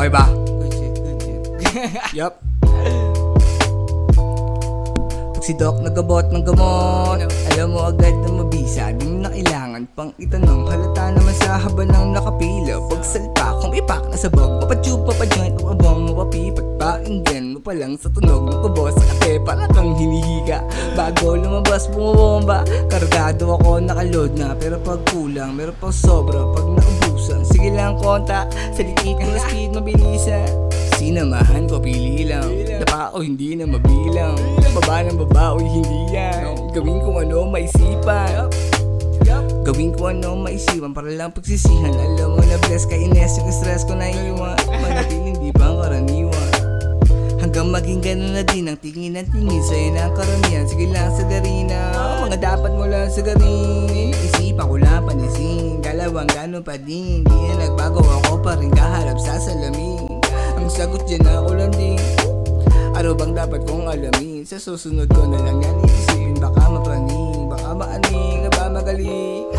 Okay ba? Good shit. Yup. Pag si Doc nagabot ng gamot, alam mo agad na mabisa. Di mo na kailangan pang itanong. Halata naman sa haba ng nakapila. Pagsalpa kung ipak na sabog, mapatube, mapajoint, mapabong, mapapipat. Painggan mo pa lang sa tunog ng kubo sa kape, parang kang hinihiga. Bago lumabas bumabomba, kargado ako nakaload na. Pero pag kulang, meron pang sobra. Pag naubusan, sige lang konta. Sa liit ng speed mabilisan. Sinamahan ko pili lang. Dapa ko hindi na mabilang. Baba ng baba, uy hindi yan. Gawin kung ano maisipan. Gawin ko ano maisipan para lang pagsisihan. Alam mo na bless ka Ines, yung stress ko na iwan. Manatiling di pang karaniwan. Hanggang maging ganun na din ang tingin ng tingin. Sa'yo na ang karamihan, sige lang sa garina. Mga dapat mo lang sa garin. Isipan ko lang panisin, dalawang gano'n pa din. Di na nagbago, ako pa rin kaharap sa salamin. Ang sagot dyan ako lang din. Ano bang dapat kong alamin? Sa susunod ko na lang yan iisipin. Baka mapraning, baka maaning, ba magaling.